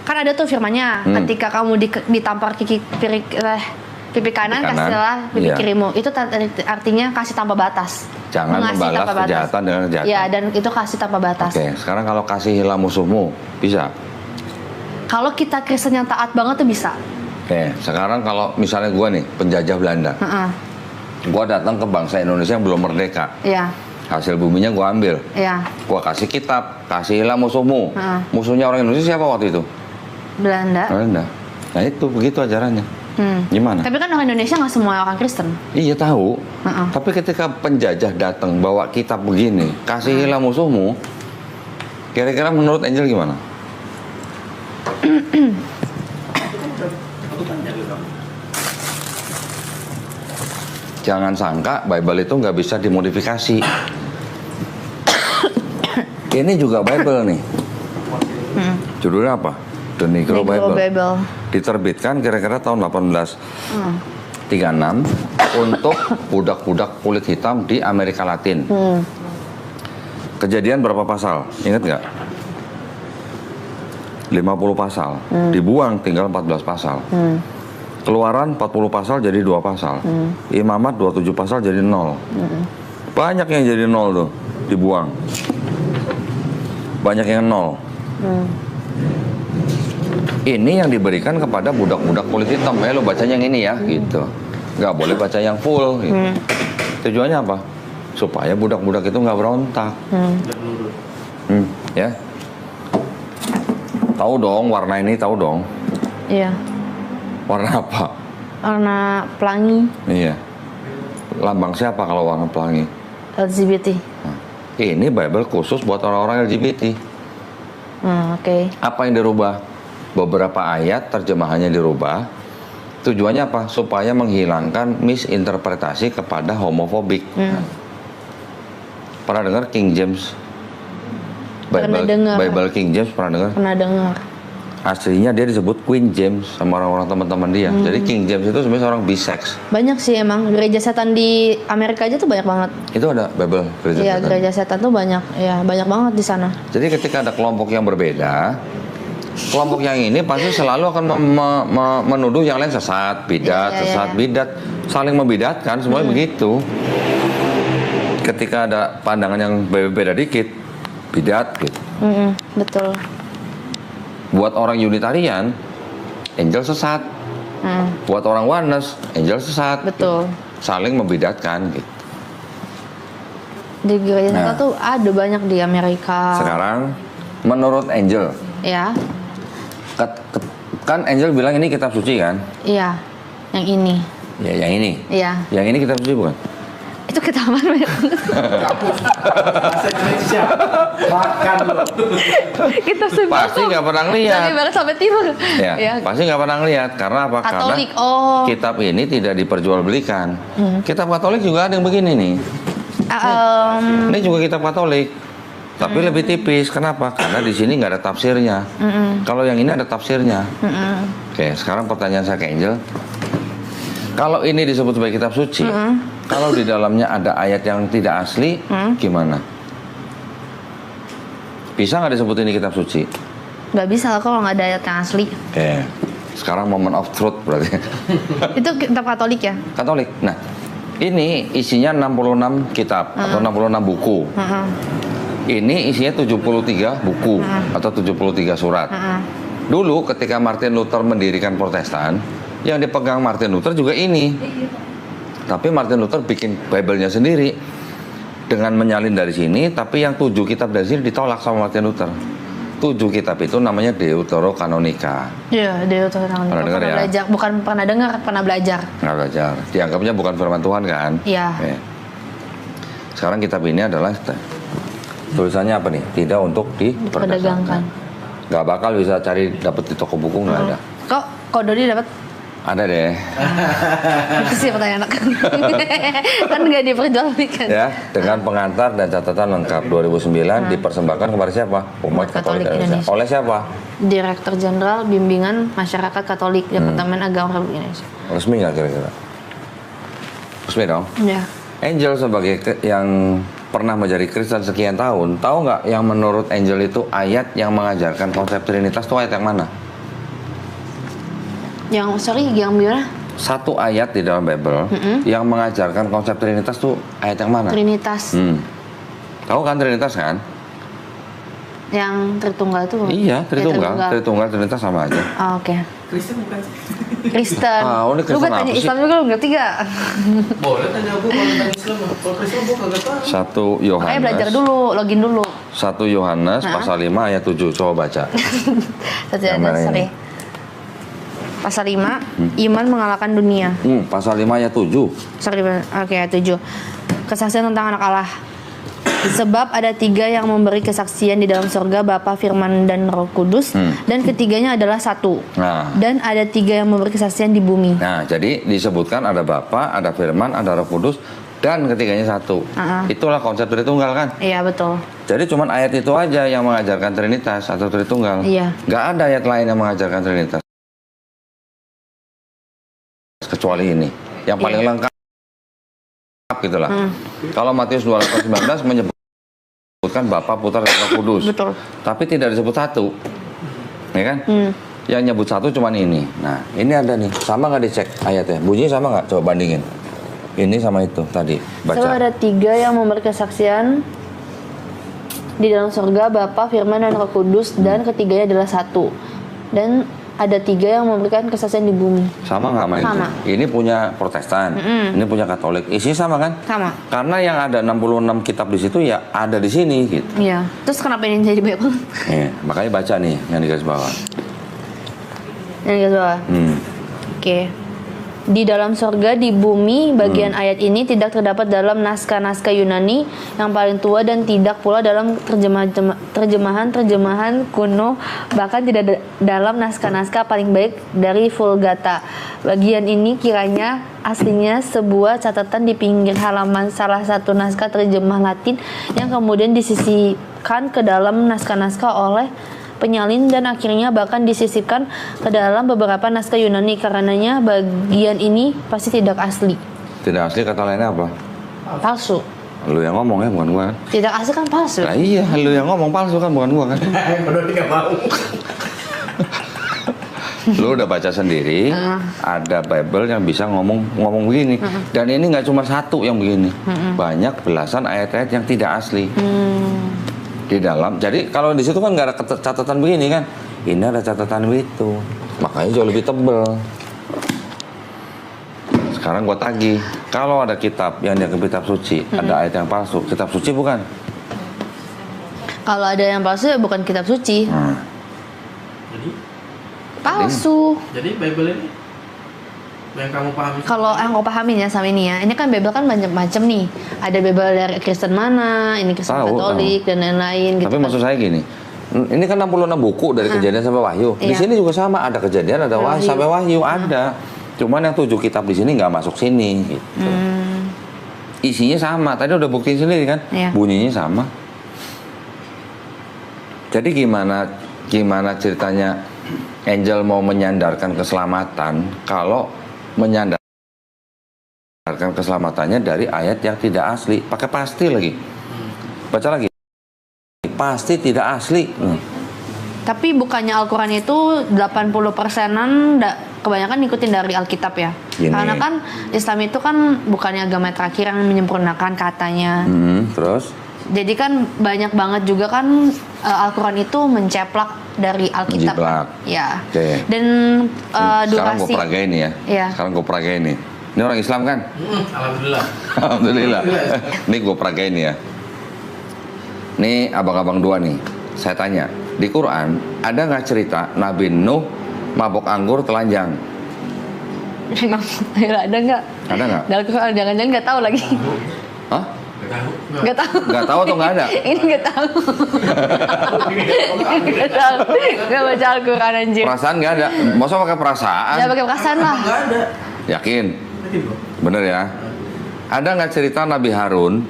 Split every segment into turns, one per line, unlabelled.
Kan ada tuh firmannya, ketika kamu ditampar pipi kanan, kasihlah pipi kirimu. Itu artinya kasih tanpa batas.
Jangan membalas kejahatan dengan kejahatan.
Ya, dan itu kasih tanpa batas.
Oke, sekarang kalau kasihilah musuhmu, bisa?
Kalau kita Kristen yang taat banget tuh bisa.
Oke, sekarang kalau misalnya gue nih, penjajah Belanda. Gue datang ke bangsa Indonesia yang belum merdeka.
Iya.
Hasil buminya gue ambil.
Iya.
Gue kasih kitab, kasihilah musuhmu. Musuhnya orang Indonesia siapa waktu itu?
Belanda.
Nah itu, begitu ajarannya. Gimana?
Tapi kan orang Indonesia nggak semua orang Kristen.
Iya tahu. Tapi ketika penjajah datang bawa kitab begini, kasihilah musuhmu, kira-kira menurut Angel gimana? Jangan sangka Bible itu nggak bisa dimodifikasi. Ini juga Bible nih. Judulnya apa? The Negro Bible. Diterbitkan kira-kira tahun 1836 untuk budak-budak kulit hitam di Amerika Latin. Kejadian berapa pasal? Ingat nggak? 50 pasal. Dibuang tinggal 14 pasal. Keluaran 40 pasal jadi 2 pasal. Imamat 27 pasal jadi 0. Banyak yang jadi 0 tuh, dibuang. Banyak yang 0. Ini yang diberikan kepada budak-budak kulit hitam. Lo bacanya yang ini ya, gitu. Nggak boleh baca yang full. Gitu. Tujuannya apa? Supaya budak-budak itu nggak berontak. Ya. Tahu dong warna ini, tahu dong.
Iya.
Warna apa?
Warna pelangi.
Iya. Lambang siapa kalau warna pelangi?
LGBT.
Nah, ini Bible khusus buat orang-orang LGBT.
Oke.
Apa yang dirubah? Beberapa ayat terjemahannya dirubah. Tujuannya apa? Supaya menghilangkan misinterpretasi kepada homofobik. Pernah dengar King James? Bible King James pernah dengar?
Pernah dengar.
Aslinya dia disebut Queen James sama orang-orang teman-teman dia. Jadi King James itu sebenarnya seorang bisex.
Banyak sih emang, gereja setan di Amerika aja tuh banyak banget.
Itu ada Bible gereja
Iya,
setan.
gereja setan tuh banyak. Ya, banyak banget di sana.
Jadi ketika ada kelompok yang berbeda, kelompok yang ini pasti selalu akan menuduh yang lain sesat, bidat, bidat, saling membidatkan, semuanya begitu. Ketika ada pandangan yang beda dikit, bidat gitu.
Betul.
Buat orang Unitarian, Angel sesat. Buat orang Oneness, Angel sesat.
Betul.
Gitu. Saling membidatkan gitu.
Di gereja setan tuh ada banyak di Amerika.
Sekarang, menurut Angel,
Ya.
Kan Angel bilang ini kitab suci kan?
Iya. Yang ini.
Ya, yang ini.
Iya.
Yang ini kitab suci bukan?
Itu ketahuan banyak banget.
Bahasa Indonesia. Makan loh.
Kita sebut.
Pasti nggak pernah ngeliat.
Dari barat sampai timur.
Ya, pasti nggak pernah ngeliat. Karena apa?
Katolik.
Karena kitab ini tidak diperjualbelikan. Kitab Katolik juga ada yang begini nih. Ini juga kitab Katolik. Tapi lebih tipis. Kenapa? Karena di sini nggak ada tafsirnya. Kalau yang ini ada tafsirnya. Oke, sekarang pertanyaan saya ke Angel. Kalau ini disebut sebagai kitab suci, kalau di dalamnya ada ayat yang tidak asli, gimana? Bisa nggak disebut ini kitab suci?
Nggak bisa lah kalau nggak ada ayat yang asli.
Oke, sekarang moment of truth berarti.
Itu kitab Katolik ya?
Katolik. Nah, ini isinya 66 kitab atau 66 buku. Ini isinya 73 buku atau 73 surat. Dulu ketika Martin Luther mendirikan Protestan, yang dipegang Martin Luther juga ini. Tapi Martin Luther bikin Bible-nya sendiri dengan menyalin dari sini, tapi yang 7 kitab dari sini ditolak sama Martin Luther. 7 kitab itu namanya Deuterokanonika.
Iya, Deuterokanonika.
Pernah dengar ya?
Belajar, bukan pernah dengar, pernah belajar.
Nggak belajar. Dianggapnya bukan firman Tuhan kan?
Iya.
Oke. Sekarang kitab ini adalah tulisannya apa nih? Tidak untuk diperdagangkan. Nggak bakal bisa cari dapat di toko buku, nggak ada.
Kok Dodi dapat?
Ada deh.
Itu sih pertanyaan anak. Kan nggak diperjualbelikan.
Ya, dengan pengantar dan catatan lengkap 2009 dipersembahkan kepada siapa? Umat Katolik Indonesia. Oleh siapa?
Direktur Jenderal Bimbingan Masyarakat Katolik Departemen Agama Republik Indonesia.
Resmi nggak kira-kira? Resmi dong.
Ya.
Angel sebagai yang pernah menjadi Kristen sekian tahun, tahu nggak yang menurut Angel itu ayat yang mengajarkan konsep Trinitas itu ayat yang mana?
Yang gimana?
Satu ayat di dalam Bible yang mengajarkan konsep Trinitas tuh ayat yang mana?
Trinitas.
Tahu kan Trinitas kan?
Yang Tritunggal itu?
Iya, Tritunggal, Trinitas sama aja.
Oh, oke.
Kristen bukan sih?
Kristen.
Ini
Lu
Kristen
kan tanya
apa sih?
Islam juga lu ngerti gak?
Boleh tanya aku kalau tentang Islam. Kalau Kristen gue kagak tahu.
1 Yohanes.
Makanya belajar dulu, login dulu.
1 Yohanes pasal 5 ayat 7. Coba baca. Yang merah ini.
Pasal 5, iman mengalahkan dunia.
Pasal 5 ayat 7.
Sorry, oke, ayat 7. Kesaksian tentang anak Allah. Sebab ada 3 yang memberi kesaksian di dalam surga, Bapa, Firman, dan Roh Kudus, dan ketiganya adalah satu.
Nah.
Dan ada 3 yang memberi kesaksian di bumi.
Nah, jadi disebutkan ada Bapa, ada Firman, ada Roh Kudus, dan ketiganya satu. Itulah konsep Tritunggal kan?
Iya, betul.
Jadi cuman ayat itu aja yang mengajarkan Trinitas atau Tritunggal.
Iya.
Nggak ada ayat lain yang mengajarkan Trinitas. Kecuali ini. Yang paling lengkap gitulah. Kalau Matius 28:19 menyebutkan Bapa, Putra, dan Roh Kudus.
Betul.
Tapi tidak disebut satu. Ya kan? Yang nyebut satu cuman ini. Nah, ini ada nih. Sama nggak dicek ayatnya? Bunyinya sama nggak? Coba bandingin. Ini sama itu tadi. Baca.
Sebab ada 3 yang memberi kesaksian di dalam surga, Bapa, Firman, dan Roh Kudus, dan ketiganya adalah satu. Dan ada 3 yang memberikan kesaksian di bumi.
Sama nggak sama
Sama.
itu? Ini punya Protestan, ini punya Katolik. Isinya sama kan?
Sama.
Karena yang ada 66 kitab di situ ya ada di sini gitu.
Iya. Terus kenapa ini jadi Bible?
Makanya baca nih yang di garis bawah.
Yang di bawah. Oke. Di dalam surga, di bumi, bagian ayat ini tidak terdapat dalam naskah-naskah Yunani yang paling tua dan tidak pula dalam terjemahan kuno, bahkan tidak dalam naskah-naskah paling baik dari Vulgata. Bagian ini kiranya aslinya sebuah catatan di pinggir halaman salah satu naskah terjemah Latin yang kemudian disisipkan ke dalam naskah-naskah oleh penyalin dan akhirnya bahkan disisipkan ke dalam beberapa naskah Yunani. Karenanya bagian ini pasti tidak asli.
Tidak asli kata lainnya apa?
Palsu.
Lu yang ngomong ya, bukan gua kan?
Tidak asli kan palsu.
Nah, iya, lu yang ngomong palsu kan, bukan gua kan?
Udah tidak mau.
Lu udah baca sendiri, ada Bible yang bisa ngomong begini. Dan ini nggak cuma satu yang begini. Banyak belasan ayat-ayat yang tidak asli. Di dalam, jadi kalau di situ kan nggak ada catatan begini kan, ini ada catatan itu, makanya jauh lebih tebel. Sekarang gua tagih, kalau ada kitab yang dianggap kitab suci, ada ayat yang palsu, kitab suci bukan?
Kalau ada yang palsu ya bukan kitab suci.
Jadi
Palsu.
Bible ini yang kamu pahami?
Kalau yang kau pahamin ya sama ini ya, ini kan Bible kan banyak macam nih. Ada Bible dari Kristen mana, ini Kristen Katolik dan lain-lain gitu.
Tapi maksud saya gini, ini kan 66 buku dari Kejadian sampai Wahyu. Di
Iya.
sini juga sama, ada Kejadian, ada Wahyu sampai Wahyu ada. Cuman yang 7 kitab di sini nggak masuk sini gitu. Isinya sama, tadi udah buktiin sendiri kan,
Iya.
bunyinya sama. Jadi gimana ceritanya Angel mau menyandarkan keselamatan kalau menyandarkan keselamatannya dari ayat yang tidak asli, pakai pasti lagi. Baca lagi. Pasti tidak asli.
Tapi bukannya Al-Quran itu 80%-an kebanyakan ngikutin dari Alkitab ya.
Gini.
Karena kan Islam itu kan bukannya agama terakhir yang menyempurnakan katanya.
Terus?
Jadi kan banyak banget juga kan Al-Quran itu menceplak dari Alkitab.
Menjiplak.
Ya.
Oke.
Dan
Sekarang gue
durasi.
peragain nih ya.
Iya.
Sekarang gue peragain nih. Ini orang Islam kan?
Alhamdulillah.
Alhamdulillah. Ini gue peragain nih ya. Nih abang-abang dua nih. Saya tanya, di Quran ada nggak cerita Nabi Nuh mabok anggur telanjang?
Ada nggak?
Ada nggak?
Dalam Quran jangan-jangan nggak tahu lagi.
Hah?
Nggak tahu.
Nggak tahu atau nggak ada?
Ini nggak tahu. Nggak tahu. Nggak baca Al-Quran anjir.
Perasaan nggak ada. Masa pakai perasaan?
Ya pakai perasaan lah.
Enggak ada.
Yakin?
Yakin kok.
Bener ya? Ada nggak cerita Nabi Harun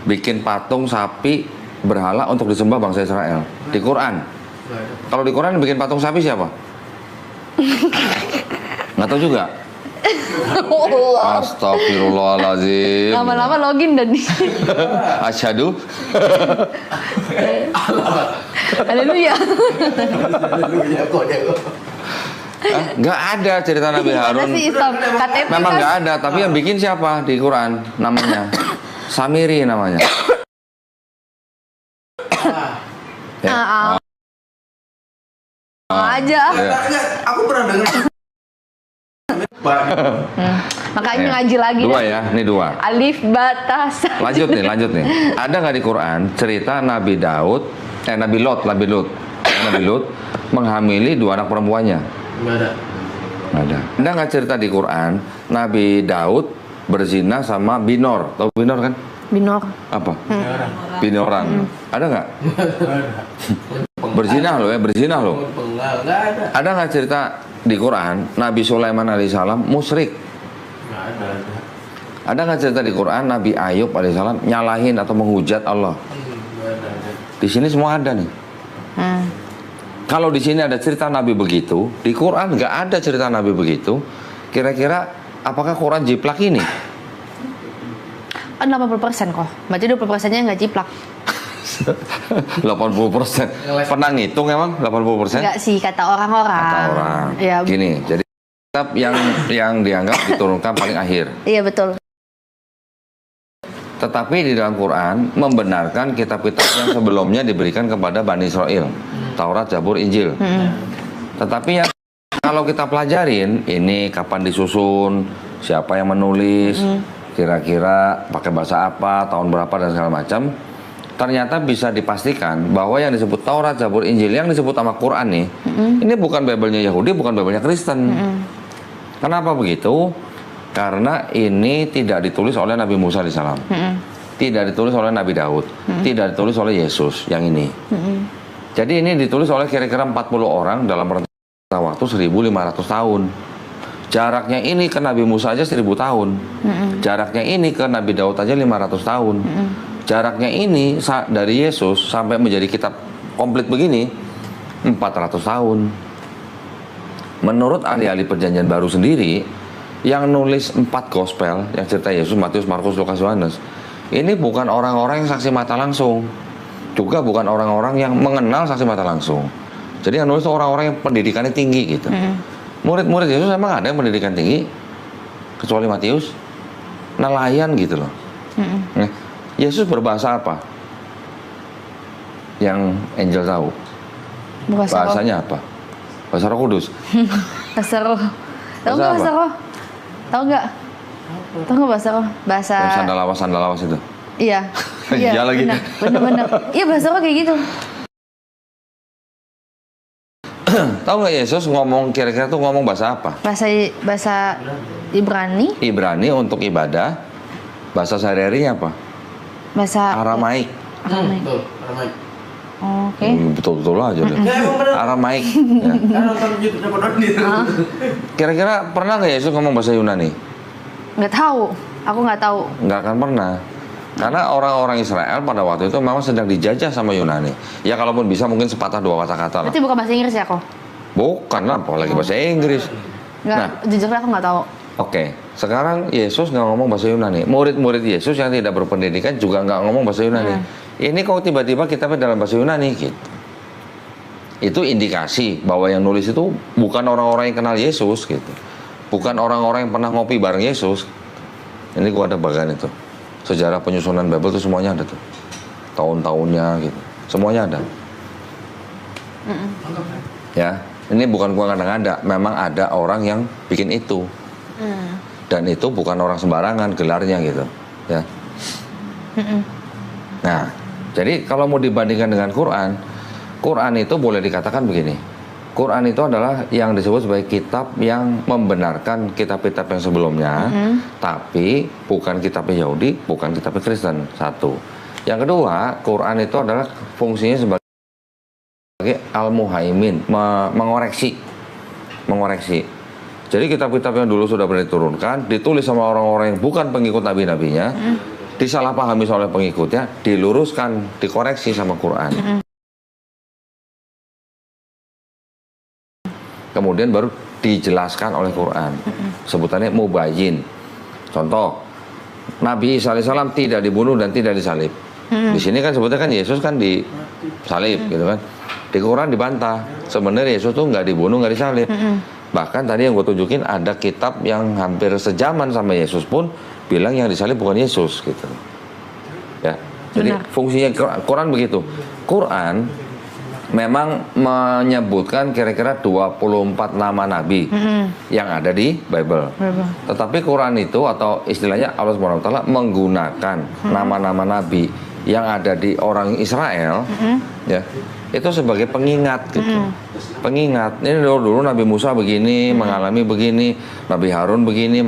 bikin patung sapi berhala untuk disembah bangsa Israel? Di Quran?
Enggak ada.
Kalau di Quran yang bikin patung sapi siapa? Nggak tahu juga.
Allah.
Astagfirullahaladzim.
Lama-lama login dan
Asyhadu.
haleluya.
Nggak ada cerita Nabi
Ada
Harun.
sih Islam KTP
Memang
kan.
nggak ada, tapi yang bikin siapa di Quran namanya? Samiri namanya. Ya.
Aja.
Ya.
Aku pernah dengar.
Makanya
Ya.
ngaji lagi.
Dua
dah.
ya, ini dua.
Alif batas.
Lanjut nih. Ada nggak di Quran cerita Nabi Nabi Lot menghamili dua anak perempuannya?
Nggak ada.
Nggak ada. Ada nggak cerita di Quran Nabi Daud berzina sama Binor? Tahu Binor kan?
Binor.
Apa?
Orang.
Binorang. Ada nggak? Berzina loh.
Penggal. Nggak ada.
Ada nggak cerita di Quran Nabi Sulaiman alaihissalam musyrik?
Nggak ada.
Ada nggak cerita di Quran Nabi Ayub alaihissalam nyalahin atau menghujat Allah?
Nggak ada.
Di sini semua ada nih. Kalau di sini ada cerita Nabi begitu, di Quran nggak ada cerita Nabi begitu. Kira-kira apakah Quran jiplak ini?
Kan 80% kok. Berarti 20%-nya nggak jiplak.
80%. Pernah ngitung emang 80%?
Enggak sih kata orang-orang.
Kata orang.
Ya,
Gini, jadi kitab yang dianggap diturunkan paling akhir.
iya betul.
Tetapi di dalam Quran membenarkan kitab-kitab yang sebelumnya diberikan kepada Bani Israel, Taurat, Zabur, Injil. Tetapi yang kalau kita pelajarin ini kapan disusun, siapa yang menulis, kira-kira pakai bahasa apa, tahun berapa dan segala macam, ternyata bisa dipastikan bahwa yang disebut Taurat, Zabur, Injil yang disebut sama Quran nih, ini bukan Bible-nya Yahudi, bukan Bible-nya Kristen. Kenapa begitu? Karena ini tidak ditulis oleh Nabi Musa alaihissalam, tidak ditulis oleh Nabi Daud, tidak ditulis oleh Yesus yang ini. Jadi ini ditulis oleh kira-kira 40 orang dalam rentang waktu 1500 tahun. Jaraknya ini ke Nabi Musa aja 1000 tahun. Jaraknya ini ke Nabi Daud aja 500 tahun. Jaraknya ini dari Yesus sampai menjadi kitab komplit begini 400 tahun. Menurut ahli-ahli perjanjian baru sendiri, yang nulis 4 gospel, yang cerita Yesus, Matius, Markus, Lukas, Yohanes, ini bukan orang-orang yang saksi mata langsung, juga bukan orang-orang yang mengenal saksi mata langsung. Jadi yang nulis itu orang-orang yang pendidikannya tinggi gitu. Murid-murid Yesus emang ada yang pendidikan tinggi, kecuali Matius, nelayan gitu loh. Nah, Yesus berbahasa apa? Yang Angel tahu. Bahasanya apa? Bahasa Roh Kudus.
Bahasa Roh. Tahu nggak
Bahasa
bahasa Roh? Tahu nggak? Tahu nggak bahasa Roh? Bahasa.
Yang sandalawas itu.
Iya.
Iya lagi.
Bener-bener. Iya bahasa Roh kayak gitu.
Tahu nggak Yesus ngomong kira-kira tuh ngomong bahasa apa?
Bahasa Ibrani.
Ibrani untuk ibadah. Bahasa sehari-harinya apa?
Bahasa
Aramaik.
Aramaik.
Tuh, Aramaik.
Oke.
Betul-betul aja deh.
Ya emang bener.
Aramaik. Ya.
Kan nonton YouTube dapat ondir.
Kira-kira pernah nggak Yesus ngomong bahasa Yunani?
Nggak tahu. Aku nggak tahu.
Nggak akan pernah. Karena orang-orang Israel pada waktu itu memang sedang dijajah sama Yunani. Ya kalaupun bisa mungkin sepatah dua kata-kata lah.
Berarti bukan bahasa Inggris ya kok?
Bukan lah, apalagi bahasa Inggris.
Nggak.
Nah.
Jujur aku nggak tahu.
Oke, sekarang Yesus nggak ngomong bahasa Yunani. Murid-murid Yesus yang tidak berpendidikan juga nggak ngomong bahasa Yunani. Ini kok tiba-tiba kitabnya dalam bahasa Yunani gitu. Itu indikasi bahwa yang nulis itu bukan orang-orang yang kenal Yesus gitu. Bukan orang-orang yang pernah ngopi bareng Yesus. Ini gua ada bagian itu. Sejarah penyusunan Bible itu semuanya ada tuh. Tahun-tahunnya gitu. Semuanya ada. Ya, ini bukan gua ngada-ngada, memang ada orang yang bikin itu. Dan itu bukan orang sembarangan gelarnya gitu, ya. Nah, jadi kalau mau dibandingkan dengan Quran, Quran itu boleh dikatakan begini. Quran itu adalah yang disebut sebagai kitab yang membenarkan kitab-kitab yang sebelumnya, tapi bukan kitabnya Yahudi, bukan kitabnya Kristen. Satu. Yang kedua, Quran itu adalah fungsinya sebagai al-muhaimin, mengoreksi. Jadi kitab-kitab yang dulu sudah pernah diturunkan, ditulis sama orang-orang yang bukan pengikut nabi-nabinya, disalahpahami oleh pengikutnya, diluruskan, dikoreksi sama Quran. Kemudian baru dijelaskan oleh Quran. Sebutannya mubayyin. Contoh, Nabi Isa alaihissalam tidak dibunuh dan tidak disalib. Di sini kan sebutnya kan Yesus kan disalib gitu kan. Di Quran dibantah. Sebenarnya Yesus tuh nggak dibunuh, nggak disalib. Bahkan tadi yang gue tunjukin ada kitab yang hampir sejaman sama Yesus pun bilang yang disalib bukan Yesus gitu. Ya. Jadi fungsinya Quran begitu. Quran memang menyebutkan kira-kira 24 nama Nabi yang ada di Bible. Tetapi Quran itu atau istilahnya Allah SWT menggunakan nama-nama Nabi yang ada di orang Israel, ya, itu sebagai pengingat gitu. Pengingat. Ini dulu Nabi Musa begini, mengalami begini, Nabi Harun begini,